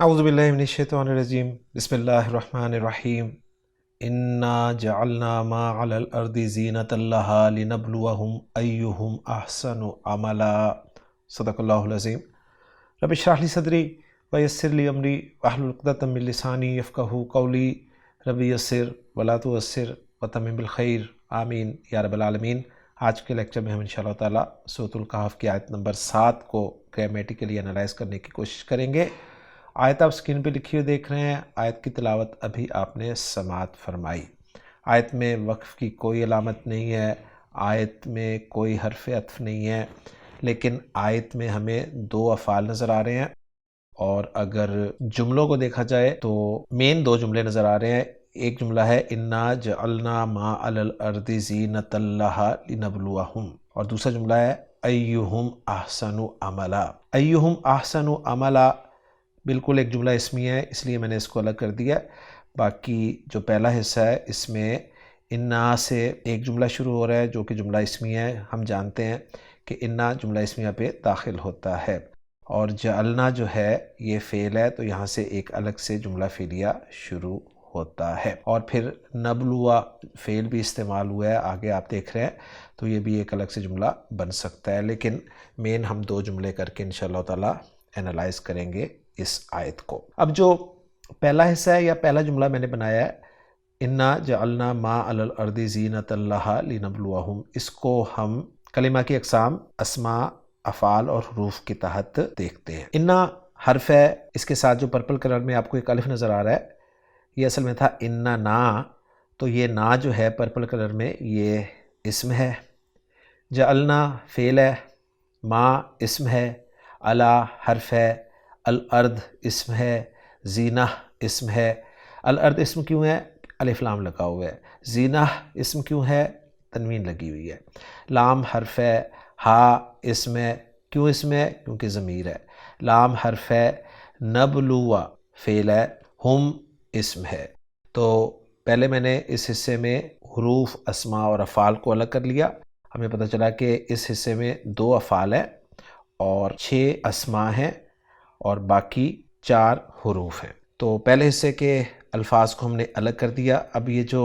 اعوذ باللہ من الشیطان الرجیم بسم اللہ الرحمن الرحیم انا جعلنا ما علی الارض زینۃ لها لنبلوہم ایہم احسن عملا۔ صدق اللہ العظیم۔ رب اشرح لی صدری ویسر لی امری واحلل عقدۃ من لسانی یفقہوا قولی۔ رب یسر ولا تعسر وتمم بالخیر، آمین یا رب العالمین۔ آج کے لیکچر میں ہم انشاءاللہ تعالی سورۃ الکہف کی آیت نمبر 7 کو گرامیٹیکلی انالائز کرنے کی کوشش کریں گے۔ آیت آپ اسکرین پہ لکھی ہوئی دیکھ رہے ہیں، آیت کی تلاوت ابھی آپ نے سماعت فرمائی۔ آیت میں وقف کی کوئی علامت نہیں ہے، آیت میں کوئی حرف عطف نہیں ہے، لیکن آیت میں ہمیں دو افعال نظر آ رہے ہیں، اور اگر جملوں کو دیکھا جائے تو مین دو جملے نظر آ رہے ہیں۔ ایک جملہ ہے انا جعلنا ما علی الارض زینۃ لہا لنبلوہم، اور دوسرا جملہ ہے ایہم احسن عملا۔ ایہم احسن عملا بالکل ایک جملہ اسمی ہے، اس لیے میں نے اس کو الگ کر دیا۔ باقی جو پہلا حصہ ہے اس میں انا سے ایک جملہ شروع ہو رہا ہے جو کہ جملہ اسمی ہے۔ ہم جانتے ہیں کہ انا جملہ اسمیہ پہ داخل ہوتا ہے، اور جعلنا جو ہے یہ فعل ہے، تو یہاں سے ایک الگ سے جملہ فعلیہ شروع ہوتا ہے، اور پھر نبلوا فعل بھی استعمال ہوا ہے، آگے آپ دیکھ رہے ہیں، تو یہ بھی ایک الگ سے جملہ بن سکتا ہے، لیکن مین ہم دو جملے کر کے انشاءاللہ تعالی انالائز کریں گے اس آیت کو۔ اب جو پہلا حصہ ہے یا پہلا جملہ میں نے بنایا ہے انا جعلنا ما علی الارض زینۃ لہا لنبلوہم، اس کو ہم کلمہ کی اقسام اسماء، افعال اور حروف کے تحت دیکھتے ہیں۔ انا حرف ہے، اس کے ساتھ جو پرپل کلر میں آپ کو ایک الف نظر آ رہا ہے، یہ اصل میں تھا انا نا، تو یہ نا جو ہے پرپل کلر میں یہ اسم ہے، جعلنا فعل ہے، ما اسم ہے، علی حرف ہے، الارض اسم ہے، زینہ اسم ہے۔ الارض اسم کیوں ہے؟ الف لام لگا ہوا ہے۔ زینہ اسم کیوں ہے؟ تنوین لگی ہوئی ہے۔ لام حرف ہے، ہا اسم ہے، کیوں اسم ہے؟ کیونکہ ضمیر ہے۔ لام حرف ہے، نبلوا فعل ہے، ہم اسم ہے۔ تو پہلے میں نے اس حصے میں حروف، اسماء اور افعال کو الگ کر لیا۔ ہمیں پتہ چلا کہ اس حصے میں 2 افعال ہیں اور 6 اسماء ہیں اور باقی 4 حروف ہیں۔ تو پہلے حصے کے الفاظ کو ہم نے الگ کر دیا۔ اب یہ جو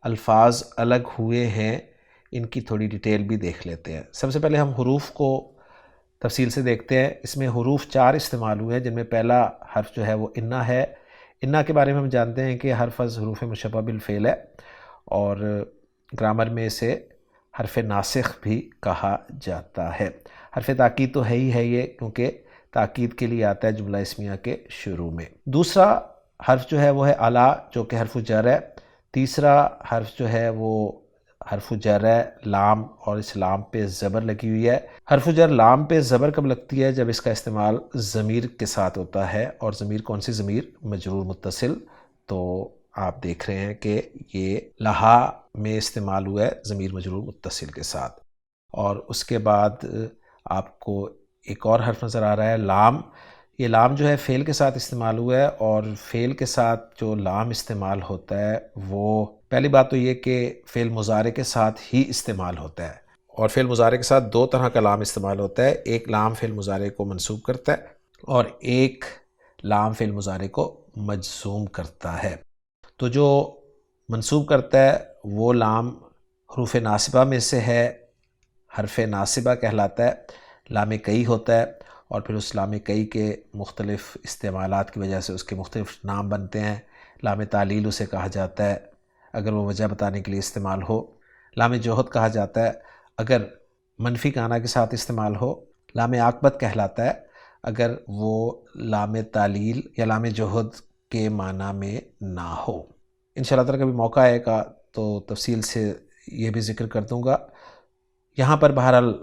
الفاظ الگ ہوئے ہیں ان کی تھوڑی ڈیٹیل بھی دیکھ لیتے ہیں۔ سب سے پہلے ہم حروف کو تفصیل سے دیکھتے ہیں۔ اس میں حروف 4 استعمال ہوئے ہیں، جن میں پہلا حرف جو ہے وہ انا ہے۔ انا کے بارے میں ہم جانتے ہیں کہ حرف از حروف مشبہ بالفعل ہے، اور گرامر میں اسے حرف ناسخ بھی کہا جاتا ہے۔ حرف تاکید تو ہے ہی ہے یہ، کیونکہ تاکید کے لیے آتا ہے جملہ اسمیہ کے شروع میں۔ دوسرا حرف جو ہے وہ ہے اعلیٰ، جو کہ حرف جر ہے۔ تیسرا حرف جو ہے وہ حرف جر ہے لام، اور اس لام پہ زبر لگی ہوئی ہے۔ حرف جر لام پہ زبر کب لگتی ہے؟ جب اس کا استعمال ضمیر کے ساتھ ہوتا ہے، اور ضمیر کون سی ضمیر؟ مجرور متصل۔ تو آپ دیکھ رہے ہیں کہ یہ لہا میں استعمال ہوا ہے ضمیر مجرور متصل کے ساتھ۔ اور اس کے بعد آپ کو ایک اور حرف نظر آ رہا ہے لام۔ یہ لام جو ہے فعل کے ساتھ استعمال ہوا ہے، اور فعل کے ساتھ جو لام استعمال ہوتا ہے وہ پہلی بات تو یہ کہ فعل مضارع کے ساتھ ہی استعمال ہوتا ہے، اور فعل مضارع کے ساتھ 2 طرح کا لام استعمال ہوتا ہے۔ ایک لام فعل مضارع کو منصوب کرتا ہے، اور ایک لام فعل مضارع کو مجزوم کرتا ہے۔ تو جو منصوب کرتا ہے وہ لام حروف ناصبہ میں سے ہے، حرف ناصبہ کہلاتا ہے، لام کئی ہوتا ہے، اور پھر اس لام کئی کے مختلف استعمالات کی وجہ سے اس کے مختلف نام بنتے ہیں۔ لام تعلیل اسے کہا جاتا ہے اگر وہ وجہ بتانے کے لیے استعمال ہو۔ لام جوہد کہا جاتا ہے اگر منفی کانا کے ساتھ استعمال ہو۔ لام عاقبت کہلاتا ہے اگر وہ لام تعلیل یا لام جوہد کے معنی میں نہ ہو۔ انشاءاللہ تعالیٰ کبھی موقع آئے گا تو تفصیل سے یہ بھی ذکر کر دوں گا۔ یہاں پر بہرحال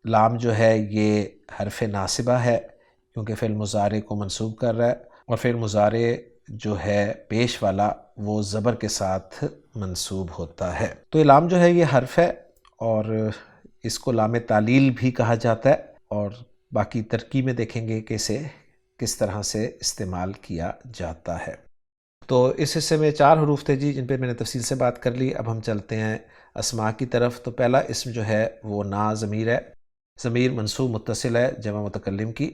لام جو ہے یہ حرف ناصبہ ہے، کیونکہ فعل مضارع کو منصوب کر رہا ہے، اور فعل مضارع جو ہے پیش والا وہ زبر کے ساتھ منصوب ہوتا ہے۔ تو یہ لام جو ہے یہ حرف ہے، اور اس کو لام تعلیل بھی کہا جاتا ہے، اور باقی ترکیب میں دیکھیں گے کہ اسے کس طرح سے استعمال کیا جاتا ہے۔ تو اس حصے میں 4 حروف تھے جی، جن پہ میں نے تفصیل سے بات کر لی۔ اب ہم چلتے ہیں اسماء کی طرف۔ تو پہلا اسم جو ہے وہ نا ضمیر ہے، ضمیر منصوب متصل ہے جمع متکلم کی،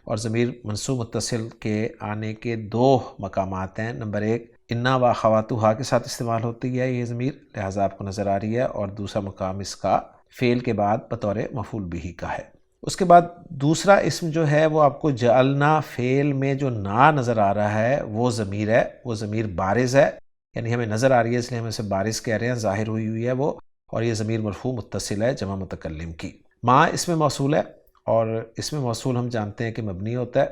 اور ضمیر منصوب متصل کے آنے کے دو مقامات ہیں۔ نمبر ایک، انا و اخواتہا کے ساتھ استعمال ہوتی ہے یہ ضمیر، لہٰذا آپ کو نظر آ رہی ہے، اور دوسرا مقام اس کا فعل کے بعد بطور مفعول بہ کا ہے۔ اس کے بعد دوسرا اسم جو ہے وہ آپ کو جعلنا فعل میں جو نا نظر آ رہا ہے وہ ضمیر ہے، وہ ضمیر بارز ہے، یعنی ہمیں نظر آ رہی ہے اس لیے ہم اسے بارز کہہ رہے ہیں، ظاہر ہوئی ہے وہ، اور یہ ضمیر مرفوع متصل ہے جمع متکلم کی۔ ما اسم موصول ہے، اور اسم موصول ہم جانتے ہیں کہ مبنی ہوتا ہے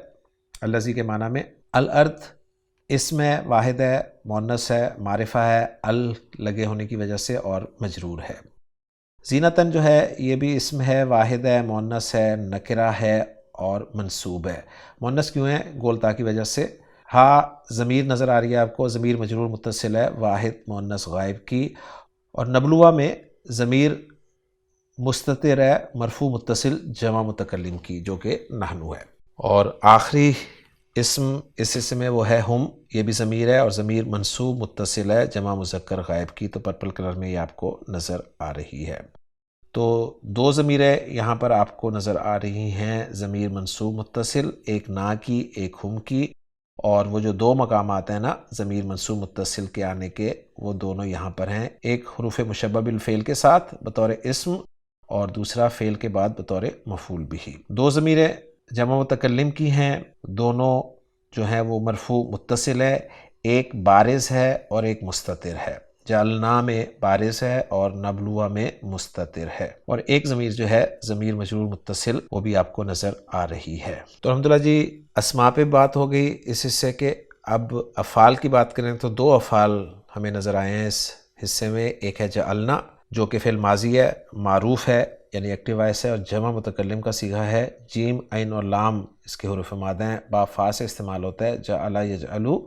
الذی کے معنی میں۔ الارض اسم ہے، واحد ہے، مؤنث ہے، معرفہ ہے، لگے ہونے کی وجہ سے، اور مجرور ہے۔ زینتاً جو ہے یہ بھی اسم ہے، واحد ہے، مؤنث ہے، نکرہ ہے، اور منصوب ہے۔ مؤنث کیوں ہے؟ گولتا کی وجہ سے۔ ہا ضمیر نظر آ رہی ہے آپ کو، ضمیر مجرور متصل ہے واحد مؤنث غائب کی، اور نبلوہ میں ضمیر مستتر ہے مرفوع متصل جمع متکلم کی جو کہ نحنو ہے۔ اور آخری اسم اس حصے میں وہ ہے ہم، یہ بھی ضمیر ہے اور ضمیر منصوب متصل ہے جمع مذکر غائب کی، تو پرپل کلر میں یہ آپ کو نظر آ رہی ہے۔ تو دو ضمیریں یہاں پر آپ کو نظر آ رہی ہیں، ضمیر منصوب متصل، ایک نا کی ایک ہم کی، اور وہ جو دو مقامات ہیں نا ضمیر منصوب متصل کے آنے کے، وہ دونوں یہاں پر ہیں، ایک حروف مشبہ بالفعل کے ساتھ بطور اسم، اور دوسرا فعل کے بعد بطور مفعول بہ۔ دو ضمیریں جمع متکلم کی ہیں، دونوں جو ہیں وہ مرفوع متصل ہے، ایک بارز ہے اور ایک مستتر ہے۔ جعلنا میں بارز ہے اور نبلوہ میں مستتر ہے، اور ایک ضمیر جو ہے ضمیر مجرور متصل، وہ بھی آپ کو نظر آ رہی ہے۔ تو الحمدللہ جی اسماء پہ بات ہو گئی اس حصے کے۔ اب افعال کی بات کریں تو دو افعال ہمیں نظر آئے ہیں اس حصے میں، ایک ہے جعلنا جو کہ فعل ماضی ہے، معروف ہے یعنی ایکٹیو وائس ہے، اور جمع متکلم کا صیغہ ہے، جیم عین اور لام اس کے حروف مادہ ہیں، با فا سے استعمال ہوتا ہے، جعل یجعلو،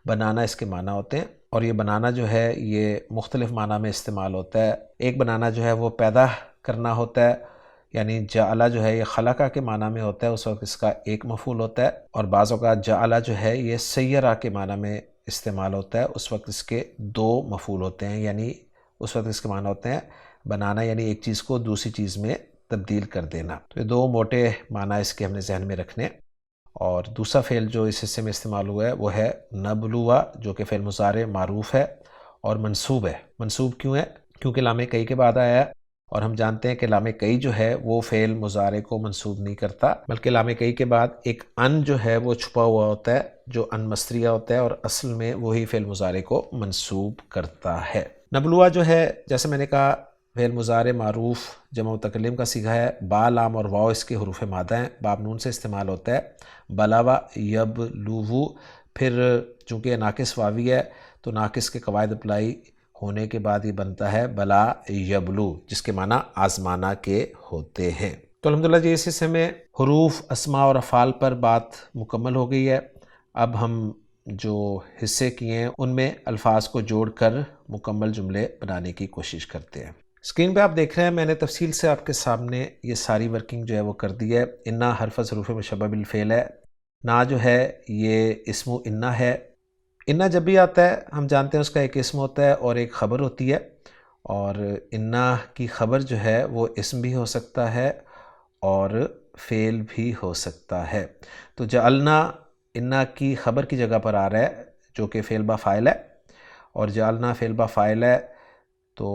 بنانا اس کے معنی ہوتے ہیں، اور یہ بنانا جو ہے یہ مختلف معنی میں استعمال ہوتا ہے۔ ایک بنانا جو ہے وہ پیدا کرنا ہوتا ہے، یعنی جعلہ جو ہے یہ خلقہ کے معنی میں ہوتا ہے، اس وقت اس کا ایک مفعول ہوتا ہے، اور بعض اوقات جعلہ جو ہے یہ سیرہ کے معنی میں استعمال ہوتا ہے، اس وقت اس کے دو مفعول ہوتے ہیں، یعنی اس وقت اس کے معنی ہوتے ہیں بنانا یعنی ایک چیز کو دوسری چیز میں تبدیل کر دینا۔ تو یہ دو موٹے معنی اس کے ہم نے ذہن میں رکھنے۔ اور دوسرا فعل جو اس حصے میں استعمال ہوا ہے وہ ہے نبلوہ، جو کہ فعل مضارع معروف ہے اور منصوب ہے۔ منصوب کیوں ہے؟ کیونکہ لام کئی کے بعد آیا ہے، اور ہم جانتے ہیں کہ لام کئی جو ہے وہ فعل مضارع کو منصوب نہیں کرتا، بلکہ لام کئی کے بعد ایک ان جو ہے وہ چھپا ہوا ہوتا ہے، جو ان مصریہ ہوتا ہے، اور اصل میں وہی فعل مضارع کو منصوب کرتا ہے۔ نبلوہ جو ہے جیسے میں نے کہا فعل مضارع معروف جمع متکلم کا صیغہ ہے، با لام اور واو اس کے حروف مادہ ہیں، باب نون سے استعمال ہوتا ہے، بلاوا یبلوو، پھر چونکہ ناقص واوی ہے تو ناقص کے قواعد اپلائی ہونے کے بعد یہ بنتا ہے بلا یبلو، جس کے معنی آزمانا کے ہوتے ہیں۔ تو الحمدللہ جی اس حصے میں حروف، اسماء اور افعال پر بات مکمل ہو گئی ہے۔ اب ہم جو حصے کیے ہیں ان میں الفاظ کو جوڑ کر مکمل جملے بنانے کی کوشش کرتے ہیں۔ اسکرین پہ آپ دیکھ رہے ہیں میں نے تفصیل سے آپ کے سامنے یہ ساری ورکنگ جو ہے وہ کر دی ہے۔ انا حرف از حروف مشبہ بالفعل ہے، نا جو ہے یہ اسم انا ہے۔ انا جب بھی آتا ہے ہم جانتے ہیں اس کا ایک اسم ہوتا ہے اور ایک خبر ہوتی ہے، اور انا کی خبر جو ہے وہ اسم بھی ہو سکتا ہے اور فعل بھی ہو سکتا ہے۔ تو جعلنا انا کی خبر کی جگہ پر آ رہا ہے جو کہ فعل با فاعل ہے، اور جعلنا فعل با فاعل ہے، تو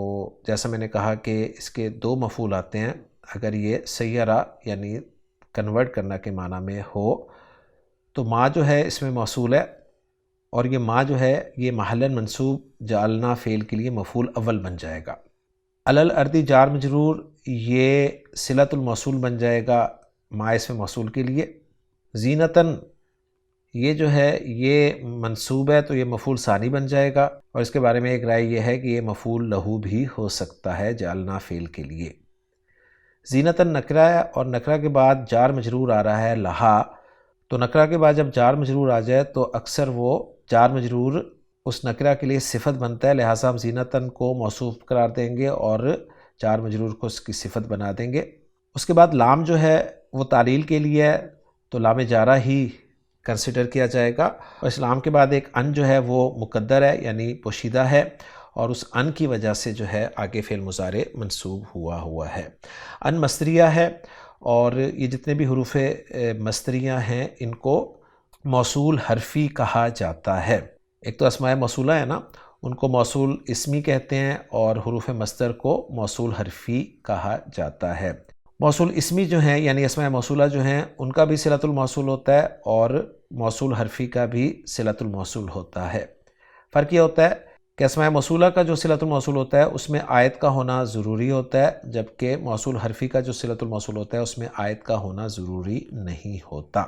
جیسا میں نے کہا کہ اس کے دو مفعول آتے ہیں اگر یہ سیرہ یعنی کنورٹ کرنا کے معنی میں ہو، تو ما جو ہے اس میں موصول ہے، اور یہ ما جو ہے یہ محلاً منصوب جعلنا فعل کے لیے مفعول اول بن جائے گا۔ علل اردی جار مجرور یہ صلۃ الموصول بن جائے گا ما اسم موصول کے لیے۔ زینتاً یہ جو ہے یہ منصوب ہے تو یہ مفعول ثانی بن جائے گا، اور اس کے بارے میں ایک رائے یہ ہے کہ یہ مفعول لہو بھی ہو سکتا ہے جعلنا فعل کے لیے۔ زینتاً نکرہ ہے اور نکرہ کے بعد جار مجرور آ رہا ہے لہا، تو نکرہ کے بعد جب جار مجرور آ جائے تو اکثر وہ جار مجرور اس نکرہ کے لیے صفت بنتا ہے، لہٰذا ہم زینتاً کو موصوف قرار دیں گے اور جار مجرور کو اس کی صفت بنا دیں گے۔ اس کے بعد لام جو ہے وہ تعلیل کے لیے ہے، تو لام جارہ ہی کنسیڈر کیا جائے گا، اور اس لام کے بعد ایک ان جو ہے وہ مقدر ہے یعنی پوشیدہ ہے، اور اس ان کی وجہ سے جو ہے آگے فعل مضارع منصوب ہوا ہے۔ ان مصدریہ ہے، اور یہ جتنے بھی حروف مصدریہ ہیں ان کو موصول حرفی کہا جاتا ہے۔ ایک تو اسماء موصولہ ہے نا، ان کو موصول اسمی کہتے ہیں، اور حروف مصدر کو موصول حرفی کہا جاتا ہے۔ موصول اسمی جو ہیں یعنی اسماء موصولہ جو ہیں ان کا بھی صلۃ الموصول ہوتا ہے، اور موصول حرفی کا بھی صلۃ الموصول ہوتا ہے۔ فرق یہ ہوتا ہے کہ اسماء موصولہ کا جو صلۃ الموصول ہوتا ہے اس میں آیت کا ہونا ضروری ہوتا ہے، جبکہ موصول حرفی کا جو صلۃ الموصول ہوتا ہے اس میں آیت کا ہونا ضروری نہیں ہوتا۔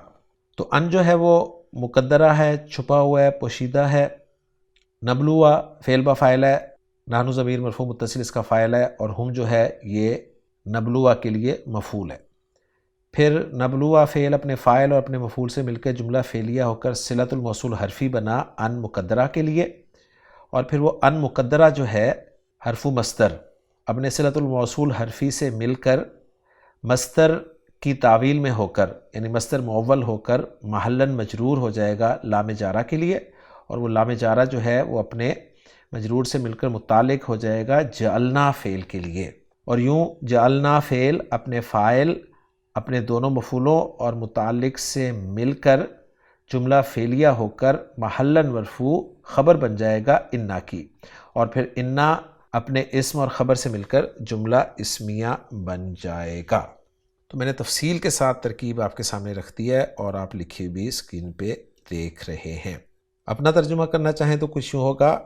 تو ان جو ہے وہ مقدرہ ہے، چھپا ہوا ہے، پوشیدہ ہے۔ نبلوہ فعل با فاعل ہے، نحن ضمیر مرفوع متصل اس کا فاعل ہے، اور ہم جو ہے یہ نبلوہ کے لیے مفعول ہے۔ پھر نبلوہ فعل اپنے فاعل اور اپنے مفعول سے مل کر جملہ فعلیہ ہو کر صلۃ الموصول حرفی بنا ان مقدرہ کے لیے، اور پھر وہ ان مقدرہ جو ہے حرف مصدر اپنے صلۃ الموصول حرفی سے مل کر مصدر کی تعویل میں ہو کر، یعنی مصدر معول ہو کر محلاً مجرور ہو جائے گا لام جارہ کے لیے، اور وہ لام جارہ جو ہے وہ اپنے مجرور سے مل کر متعلق ہو جائے گا جعلنا فعل کے لیے، اور یوں جعلنا فعل اپنے فاعل، اپنے دونوں مفعولوں اور متعلق سے مل کر جملہ فعلیہ ہو کر محلاً مرفوع خبر بن جائے گا انا کی، اور پھر انا اپنے اسم اور خبر سے مل کر جملہ اسمیہ بن جائے گا۔ تو میں نے تفصیل کے ساتھ ترکیب آپ کے سامنے رکھ دی ہے، اور آپ لکھی ہوئی اسکرین پہ دیکھ رہے ہیں۔ اپنا ترجمہ کرنا چاہیں تو کچھ یوں ہوگا،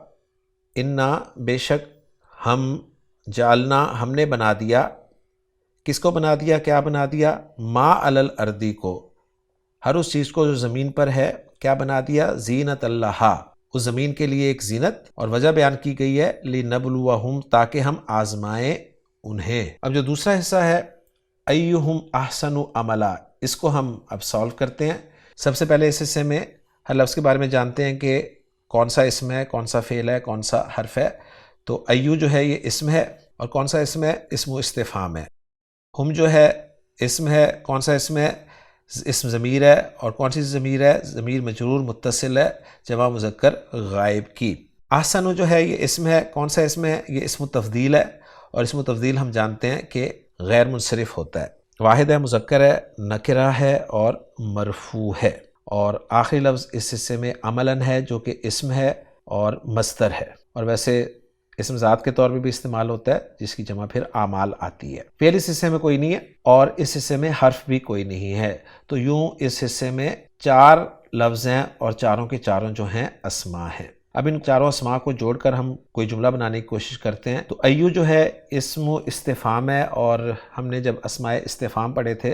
انا بے شک ہم، جعلنا ہم نے بنا دیا، کس کو بنا دیا، کیا بنا دیا، ما علی الارضی کو، ہر اس چیز کو جو زمین پر ہے، کیا بنا دیا، زینت اللہ، اس زمین کے لیے ایک زینت، اور وجہ بیان کی گئی ہے لنبلوہم، تاکہ ہم آزمائیں انہیں۔ اب جو دوسرا حصہ ہے ایہم احسن عملا، اس کو ہم اب سالو کرتے ہیں۔ سب سے پہلے اس حصے میں ہر لفظ کے بارے میں جانتے ہیں کہ کون سا اسم ہے، کون سا فعل ہے، کون سا حرف ہے۔ تو ایو جو ہے یہ اسم ہے، اور کون سا اسم ہے، اسم و استفہام ہے۔ ہم جو ہے اسم ہے، کون سا اسم ہے، اسم ضمیر ہے، اور کون سی ضمیر ہے، ضمیر مجرور متصل ہے جمع مذکر غائب کی۔ احسن جو ہے یہ اسم ہے، کون سا اسم ہے، یہ اسم تفضیل ہے، اور اسم تفضیل ہم جانتے ہیں کہ غیر منصرف ہوتا ہے، واحد ہے، مذکر ہے، نکرہ ہے اور مرفوع ہے۔ اور آخری لفظ اس حصے میں عملاً ہے جو کہ اسم ہے اور مصدر ہے، اور ویسے اسم ذات کے طور پہ بھی استعمال ہوتا ہے جس کی جمع پھر اعمال آتی ہے۔ فعل اس حصے میں کوئی نہیں ہے، اور اس حصے میں حرف بھی کوئی نہیں ہے، تو یوں اس حصے میں 4 لفظ ہیں، اور چاروں کے چاروں جو ہیں اسماء ہیں۔ اب ان چاروں اسماء کو جوڑ کر ہم کوئی جملہ بنانے کی کوشش کرتے ہیں۔ تو ایو جو ہے اسم و استفہام ہے، اور ہم نے جب اسماء استفہام پڑھے تھے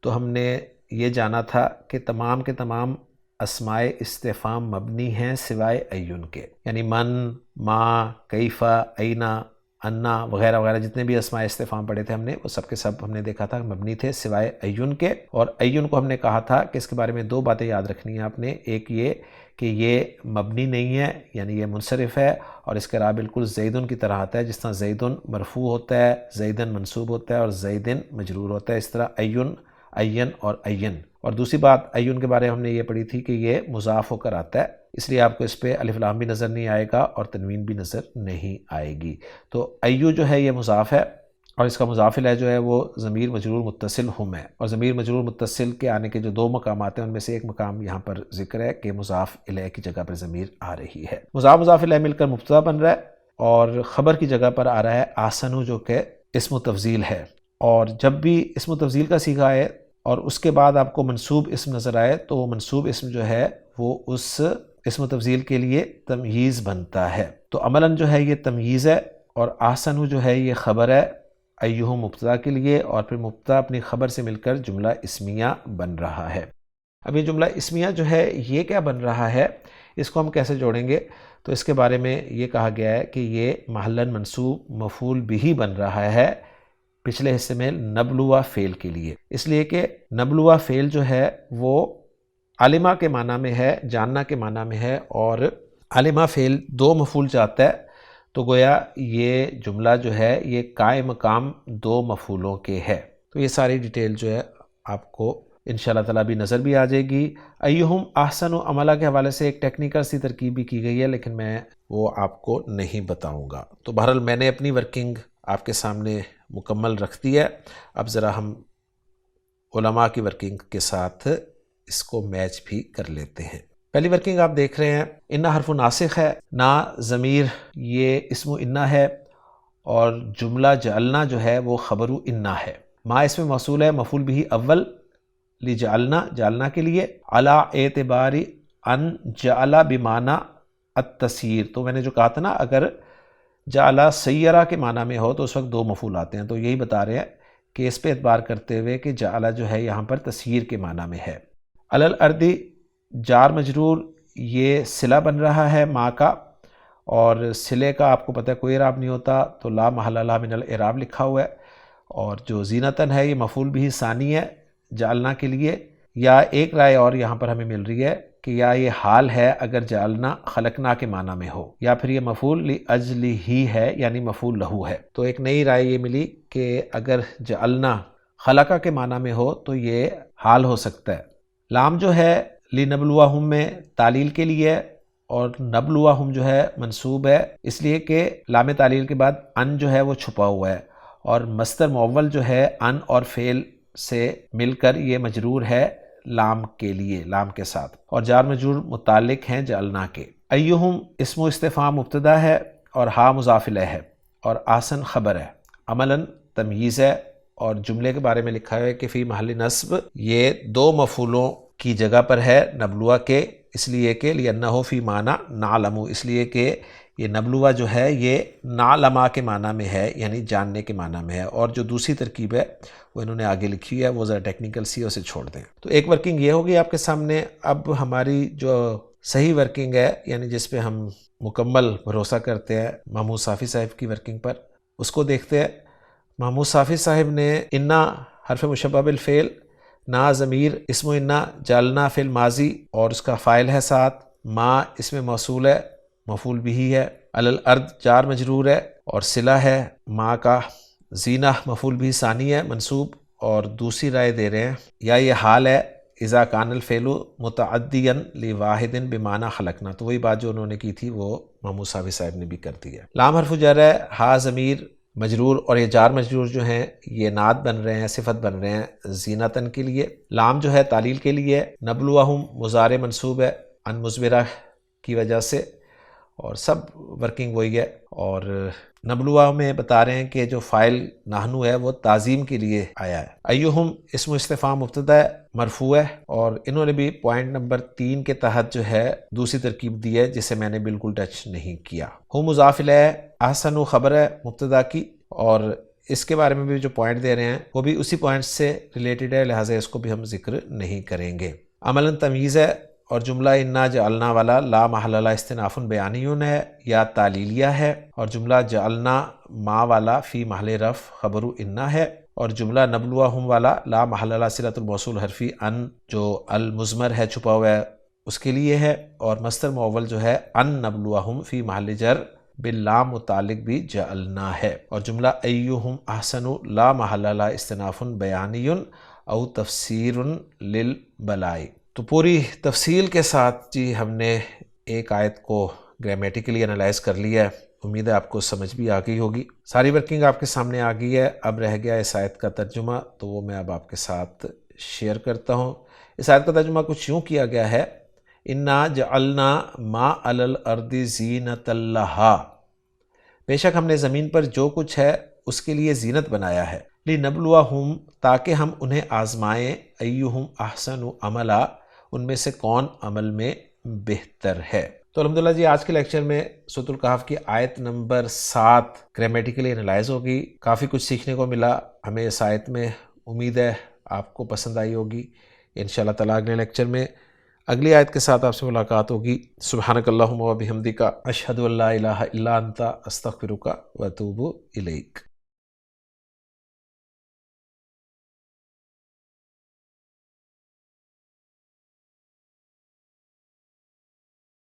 تو ہم نے یہ جانا تھا کہ تمام کے تمام اسماء استفہام مبنی ہیں سوائے ایون کے، یعنی من، ما، کیفا، اینا، انا وغیرہ وغیرہ جتنے بھی اسماء استفہام پڑھے تھے ہم نے، وہ سب کے سب ہم نے دیکھا تھا مبنی تھے سوائے ایون کے۔ اور ایون کو ہم نے کہا تھا کہ اس کے بارے میں 2 باتیں یاد رکھنی ہیں آپ نے، ایک یہ کہ یہ مبنی نہیں ہے، یعنی یہ منصرف ہے، اور اس کے راہ بالکل زیدن کی طرح آتا ہے، جس طرح زیدن مرفوع ہوتا ہے، زیدن منصوب ہوتا ہے، اور زیدن مجرور ہوتا ہے، اس طرح ایون، این اور این۔ اور دوسری بات ایون کے بارے میں ہم نے یہ پڑھی تھی کہ یہ مضاف ہو کر آتا ہے، اس لیے آپ کو اس پہ الف لام بھی نظر نہیں آئے گا اور تنوین بھی نظر نہیں آئے گی۔ تو ایو جو ہے یہ مضاف ہے، اور اس کا مضاف الیہ جو ہے وہ ضمیر مجرور متصل ہم ہے، اور ضمیر مجرور متصل کے آنے کے جو 2 مقامات ہیں ان میں سے ایک مقام یہاں پر ذکر ہے کہ مضاف الیہ کی جگہ پر ضمیر آ رہی ہے۔ مضاف الیہ مل کر مبتدا بن رہا ہے، اور خبر کی جگہ پر آ رہا ہے احسن جو کہ اسم تفضیل ہے۔ اور جب بھی اسم تفضیل کا صیغہ آئے اور اس کے بعد آپ کو منصوب اسم نظر آئے تو وہ منصوب اسم جو ہے وہ اس اسم تفضیل کے لیے تمییز بنتا ہے۔ تو عملاً جو ہے یہ تمییز ہے، اور احسن جو ہے یہ خبر ہے ایہم مبتدا کے لیے، اور پھر مبتدا اپنی خبر سے مل کر جملہ اسمیہ بن رہا ہے۔ اب یہ جملہ اسمیہ جو ہے یہ کیا بن رہا ہے، اس کو ہم کیسے جوڑیں گے؟ تو اس کے بارے میں یہ کہا گیا ہے کہ یہ محلاً منصوب مفعول بھی بن رہا ہے پچھلے حصے میں نبلوہ فعل کے لیے، اس لیے کہ نبلوہ فعل جو ہے وہ علمہ کے معنی میں ہے، جاننا کے معنی میں ہے، اور علمہ فعل 2 مفعول چاہتا ہے، تو گویا یہ جملہ جو ہے یہ قائم مقام 2 مفعولوں کے ہے۔ تو یہ ساری ڈیٹیل جو ہے آپ کو انشاءاللہ تعالیٰ بھی نظر بھی آ جائے گی۔ ایہم احسن عملہ کے حوالے سے ایک ٹیکنیکل سی ترکیب بھی کی گئی ہے، لیکن میں وہ آپ کو نہیں بتاؤں گا۔ تو بہرحال میں نے اپنی ورکنگ آپ کے سامنے مکمل رکھ دی ہے۔ اب ذرا ہم علماء کی ورکنگ کے ساتھ اس کو میچ بھی کر لیتے ہیں۔ پہلی ورکنگ آپ دیکھ رہے ہیں، انا حرف ناسخ ہے، نا ضمیر یہ اسم انا ہے، اور جملہ جعلنا جو ہے وہ خبر انا ہے۔ ما اس میں موصول ہے، مفعول بھی اول لجعلنا، جعلنا کے لیے، علی اعتبار ان جعل بمعنی التسییر۔ تو میں نے جو کہا تھا نا، اگر جعل سیرہ کے معنی میں ہو تو اس وقت دو مفعول آتے ہیں، تو یہی بتا رہے ہیں کہ اس پہ اعتبار کرتے ہوئے کہ جعل جو ہے یہاں پر تسییر کے معنی میں ہے۔ علی الارض جار مجرور یہ صلہ بن رہا ہے ما کا، اور صلے کا آپ کو پتہ ہے کوئی اعراب نہیں ہوتا، تو لا محل لہ من الاعراب لکھا ہوا ہے، اور جو زینتن ہے یہ مفعول بھی ثانی ہے جعلنا کے لیے۔ یا ایک رائے اور یہاں پر ہمیں مل رہی ہے کہ یا یہ حال ہے اگر جعلنا خلقنا کے معنی میں ہو، یا پھر یہ مفعول لاجلہ ہی ہے یعنی مفعول لہو ہے۔ تو ایک نئی رائے یہ ملی کہ اگر جعلنا خلقہ کے معنی میں ہو تو یہ حال ہو سکتا ہے۔ لام جو ہے لنبلوہم میں تعلیل کے لیے، اور نبلوہم جو ہے منصوب ہے اس لیے کہ لام تعلیل کے بعد ان جو ہے وہ چھپا ہوا ہے، اور مصدر معول جو ہے ان اور فعل سے مل کر یہ مجرور ہے لام کے لیے، لام کے ساتھ، اور جار مجرور متعلق ہیں جعلنا کے۔ ایہم اسم و استفہام مبتدا ہے، اور ہا مضاف الیہ ہے، اور احسن خبر ہے، عملاً تمییز ہے، اور جملے کے بارے میں لکھا ہے کہ فی محل نصب یہ دو مفعولوں کی جگہ پر ہے نبلوہ کے، اس لیے کہ لِأَنَّهُ فی معنی نعلم، اس لیے کہ یہ نبلوہ جو ہے یہ نعلما کے معنی میں ہے، یعنی جاننے کے معنی میں ہے، اور جو دوسری ترکیب ہے وہ انہوں نے آگے لکھی ہے، وہ ذرا ٹیکنیکل سی، اسے چھوڑ دیں۔ تو ایک ورکنگ یہ ہوگی آپ کے سامنے۔ اب ہماری جو صحیح ورکنگ ہے، یعنی جس پہ ہم مکمل بھروسہ کرتے ہیں، محمود صافی صاحب کی ورکنگ پر، اس کو دیکھتے ہیں۔ محمود صافی صاحب نے انا حرف مشبہ بالفعل، نا ضمیر اسم و انا جعلنا فی الماضی اور اس کا فاعل ہے ساتھ، ما اس میں موصول ہے مفعول بھی ہے، علی الارض جار مجرور ہے اور صلہ ہے ما کا، زینہ مفعول بھی ثانی ہے منصوب، اور دوسری رائے دے رہے ہیں یا یہ حال ہے اذا کان الفعل متعدیا لواحد بمعنی خلقنا، تو وہی بات جو انہوں نے کی تھی وہ محمود صافی صاحب نے بھی کر دی ہے۔ لام حرف جر ہے، ہا ضمیر مجرور، اور یہ جار مجرور جو ہیں یہ نعت بن رہے ہیں، صفت بن رہے ہیں زینتن کے لیے۔ لام جو ہے تعلیل کے لیے، نبلوہم مضارع منصوب ہے ان مضمرہ کی وجہ سے، اور سب ورکنگ وہی ہے۔ اور نبلوہ میں بتا رہے ہیں کہ جو فاعل نحنو ہے وہ تعظیم کے لیے آیا ہے۔ ایہم اسم استفہام مبتدا ہے، مرفوع ہے، اور انہوں نے بھی پوائنٹ نمبر 3 کے تحت جو ہے دوسری ترکیب دی ہے جسے میں نے بالکل ٹچ نہیں کیا۔ ہم مضاف الیہ، احسن خبر ہے مبتدا کی، اور اس کے بارے میں بھی جو پوائنٹ دے رہے ہیں وہ بھی اسی پوائنٹ سے ریلیٹڈ ہے، لہٰذا اس کو بھی ہم ذکر نہیں کریں گے۔ عملاً تمییز ہے، اور جملہ انا جعلنا والا لا محل لہ استناف بیانی ہے یا تعلیلیہ ہے، اور جملہ جعلنا ما والا فی محل رفع خبر انا ہے، اور جملہ نبلوہم والا لا محل لہ صلۃ الموصول حرفی ان جو المضمر ہے چھپا ہوا ہے اس کے لیے ہے، اور مصدر معول جو ہے ان نبلوہم فی محل جر باللام متعلق بھی جعلنا ہے، اور جملہ ایہم احسن لا محل لہ استناف بیانی او تفسیر للبلائی۔ تو پوری تفصیل کے ساتھ جی ہم نے ایک آیت کو گرامیٹیکلی انالائز کر لیا ہے، امید ہے آپ کو سمجھ بھی آ گئی ہوگی۔ ساری ورکنگ آپ کے سامنے آ گئی ہے، اب رہ گیا اس آیت کا ترجمہ، تو وہ میں اب آپ کے ساتھ شیئر کرتا ہوں۔ اس آیت کا ترجمہ کچھ یوں کیا گیا ہے، انا جعلنا ما علی الارض زینۃ لہا، بے شک ہم نے زمین پر جو کچھ ہے اس کے لیے زینت بنایا ہے، لنبلوہم تاکہ ہم انہیں آزمائیں، ایہم احسن عملا ان میں سے کون عمل میں بہتر ہے۔ تو الحمدللہ جی آج کے لیکچر میں سورۃ الکہف کی آیت نمبر 7 گرامیٹیکلی انالائز ہوگی، کافی کچھ سیکھنے کو ملا ہمیں اس آیت میں، امید ہے آپ کو پسند آئی ہوگی۔ انشاءاللہ تعالیٰ اگلے لیکچر میں اگلی آیت کے ساتھ آپ سے ملاقات ہوگی۔ سبحانک اللہم و بحمدک، اشہد ان لا الہ الا انت، استغفرک و اتوب الیک۔